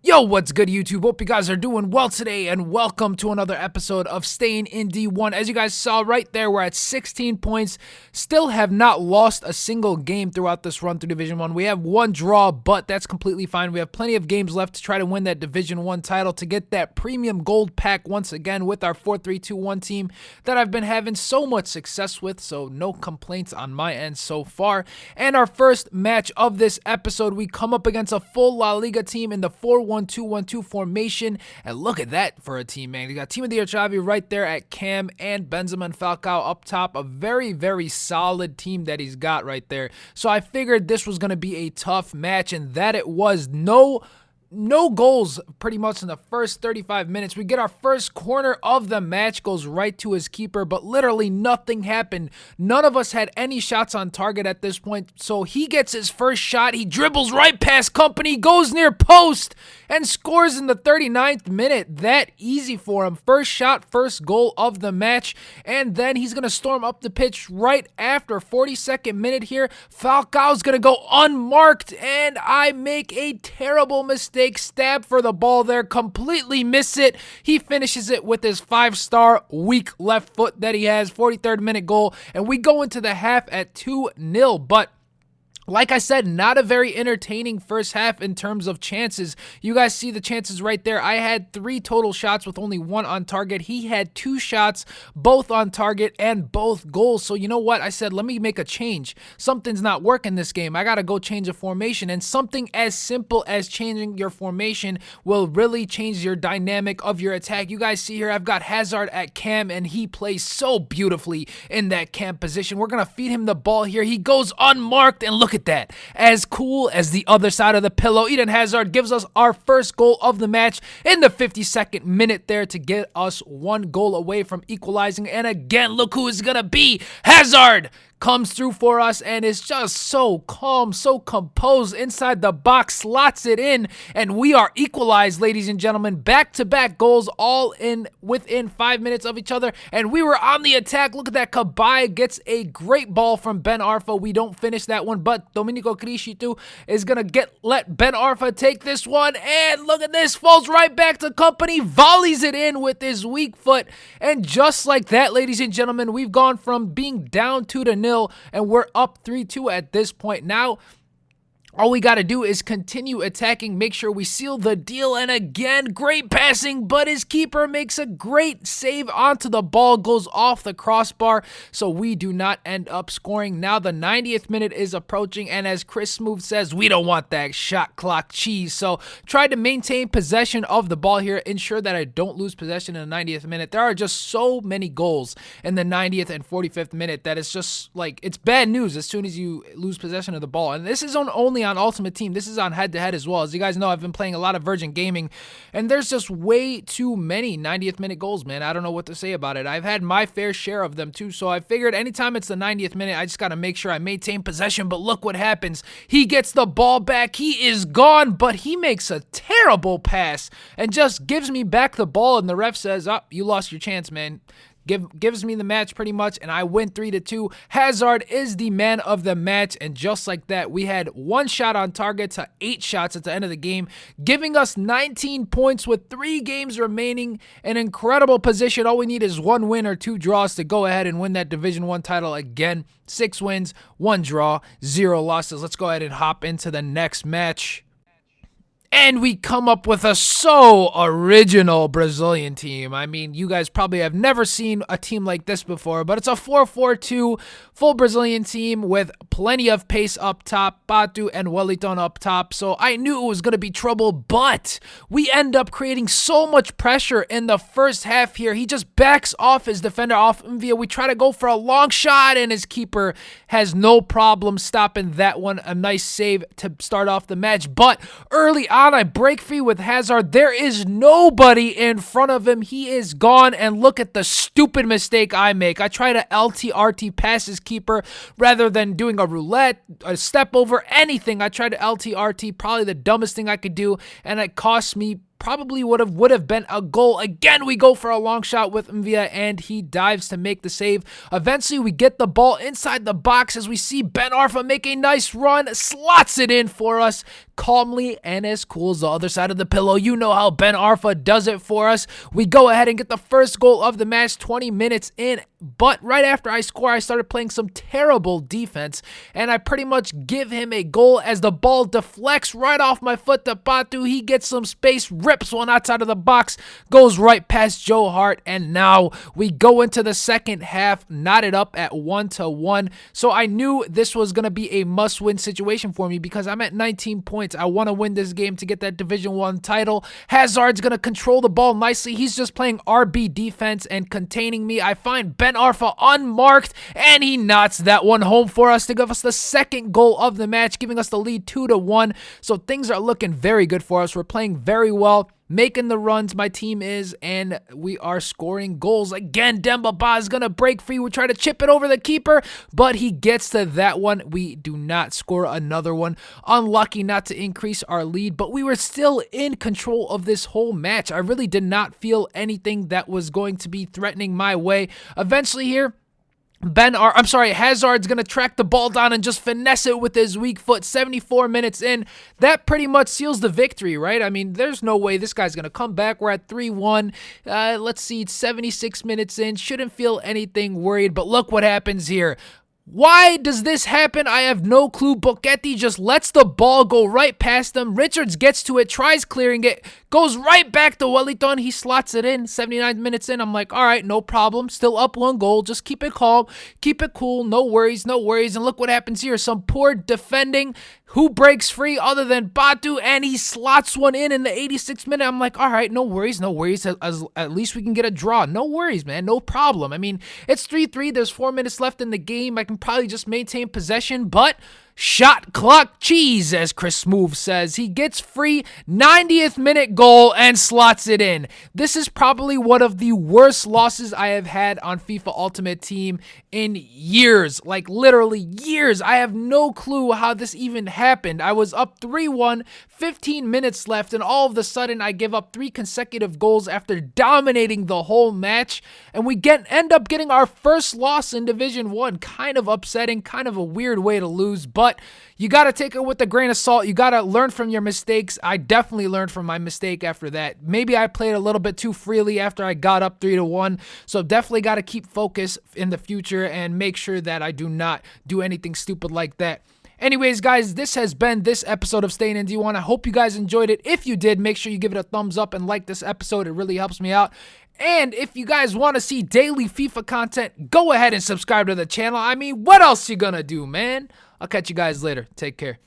Yo, what's good, YouTube? Hope you guys are doing well today, and welcome to another episode of Staying in D1. As you guys saw right there, we're at 16 points. Still have not lost a single game throughout this run through Division 1. We have one draw, but that's completely fine. We have plenty of games left to try to win that Division 1 title to get that premium gold pack once again with our 4-3-2-1 team that I've been having so much success with, so no complaints on my end so far. And our first match of this episode, we come up against a full La Liga team in the 4-1-2-1-2 formation, and look at that for a team, man. You got Team of the Year Xavi right there at Cam and Benzema and Falcao up top. A very, very solid team that he's got right there. So I figured this was going to be a tough match, and that it was. No goals pretty much in the first 35 minutes. We get our first corner of the match, goes right to his keeper, but literally nothing happened. None of us had any shots on target at this point, so he gets his first shot. He dribbles right past Company, goes near post, and scores in the 39th minute. That easy for him. First shot, first goal of the match, and then he's going to storm up the pitch right after 42nd minute here. Falcao's going to go unmarked, and I make a terrible mistake. Stab for the ball there, completely miss it. He finishes it with his 5-star weak left foot that he has. 43rd minute goal, and we go into the half at 2-0, but like I said, not a very entertaining first half in terms of chances. You guys see the chances right there. I had 3 total shots with only 1 on target. He had 2 shots, both on target and both goals. So you know what? I said, let me make a change. Something's not working this game. I got to go change a formation. And something as simple as changing your formation will really change your dynamic of your attack. You guys see here, I've got Hazard at cam, and he plays so beautifully in that cam position. We're going to feed him the ball here. He goes unmarked, and look at that. As cool as the other side of the pillow, Eden Hazard gives us our first goal of the match in the 52nd minute there to get us 1 goal away from equalizing. And again, look who is gonna be. Hazard comes through for us and is just so calm, so composed inside the box, slots it in, and we are equalized, ladies and gentlemen. Back-to-back goals all in within 5 minutes of each other, and we were on the attack. Look at that. Kabay gets a great ball from Ben Arfa. We don't finish that one, but Domenico Criscitu is gonna let Ben Arfa take this one, and look at this, falls right back to Company, volleys it in with his weak foot, and just like that, ladies and gentlemen, we've gone from being down 2-0 and we're up 3-2 at this point. Now, all we got to do is continue attacking, make sure we seal the deal, and again, great passing, but his keeper makes a great save onto the ball, goes off the crossbar, so we do not end up scoring. Now the 90th minute is approaching, and as Chris Smooth says, we don't want that shot clock cheese, so try to maintain possession of the ball here, ensure that I don't lose possession in the 90th minute. There are just so many goals in the 90th and 45th minute that it's just like, it's bad news as soon as you lose possession of the ball, and this is only on Ultimate Team. This is on head-to-head as well. As you guys know, I've been playing a lot of Virgin Gaming, and there's just way too many 90th minute goals, man. I don't know what to say about it. I've had my fair share of them too, so I figured anytime it's the 90th minute, I just got to make sure I maintain possession, but look what happens. He gets the ball back. He is gone, but he makes a terrible pass and just gives me back the ball, and the ref says, oh, you lost your chance, man. Gives me the match pretty much, and I win 3-2. Hazard is the man of the match, and just like that, we had 1 shot on target to 8 shots at the end of the game, giving us 19 points with 3 games remaining. An incredible position. All we need is 1 win or 2 draws to go ahead and win that Division 1 title again. 6 wins, 1 draw, 0 losses. Let's go ahead and hop into the next match. And we come up with a so original Brazilian team. I mean, you guys probably have never seen a team like this before, but it's a 4-4-2 full Brazilian team with plenty of pace up top, Batu and Wellington up top. So I knew it was going to be trouble, but we end up creating so much pressure in the first half here. He just backs off his defender off Mvia. We try to go for a long shot, and his keeper has no problem stopping that one. A nice save to start off the match, but early on, I break free with Hazard. There is nobody in front of him. He is gone, and look at the stupid mistake I make. I try to LTRT pass his keeper rather than doing a roulette, a step over, anything. I tried to LTRT, probably the dumbest thing I could do, and it cost me probably would have been a goal. Again, we go for a long shot with Mvia, and he dives to make the save. Eventually, we get the ball inside the box as we see Ben Arfa make a nice run, slots it in for us calmly and as cool as the other side of the pillow. You know how Ben Arfa does it for us. We go ahead and get the first goal of the match 20 minutes in, but right after I score, I started playing some terrible defense, and I pretty much give him a goal as the ball deflects right off my foot to Batu. He gets some space, rips one outside of the box, goes right past Joe Hart, and now we go into the second half, knotted up at 1-1. So I knew this was going to be a must-win situation for me because I'm at 19 points. I want to win this game to get that Division 1 title. Hazard's going to control the ball nicely. He's just playing RB defense and containing me. I find Ben Arfa unmarked, and he knots that one home for us to give us the second goal of the match, giving us the lead 2-1. So things are looking very good for us. We're playing very well, making the runs, my team is, and we are scoring goals. Again, Demba Ba is going to break free. We try to chip it over the keeper, but he gets to that one. We do not score another one. Unlucky not to increase our lead, but we were still in control of this whole match. I really did not feel anything that was going to be threatening my way. Eventually here, Hazard's going to track the ball down and just finesse it with his weak foot. 74 minutes in, that pretty much seals the victory, right? I mean, there's no way this guy's going to come back. We're at 3-1. Let's see, 76 minutes in. Shouldn't feel anything worried, but look what happens here. Why does this happen? I have no clue. Bocchetti just lets the ball go right past him. Richards gets to it, tries clearing it, goes right back to Wellington. He slots it in. 79 minutes in, I'm like, all right, no problem. Still up 1 goal. Just keep it calm. Keep it cool. No worries, no worries. And look what happens here. Some poor defending. Who breaks free other than Batu? And he slots one in the 86th minute. I'm like, all right, no worries, no worries. At least we can get a draw. No worries, man. No problem. I mean, it's 3-3. There's 4 minutes left in the game. I can probably just maintain possession, but shot clock cheese, as Chris Smoove says. He gets free, 90th minute goal, and slots it in. This is probably one of the worst losses I have had on FIFA Ultimate Team in years. Like, literally years. I have no clue how this even happened. I was up 3-1, 15 minutes left, and all of a sudden I give up 3 consecutive goals after dominating the whole match, and we end up getting our first loss in Division 1. Kind of upsetting, kind of a weird way to lose, but you got to take it with a grain of salt. You got to learn from your mistakes. I definitely learned from my mistake after that. Maybe I played a little bit too freely after I got up 3-1. So definitely got to keep focus in the future and make sure that I do not do anything stupid like that. Anyways, guys, this has been this episode of Stayin in D1. I hope you guys enjoyed it. If you did, make sure you give it a thumbs up and like this episode. It really helps me out. And if you guys want to see daily FIFA content, go ahead and subscribe to the channel. I mean, what else you gonna do, man? I'll catch you guys later. Take care.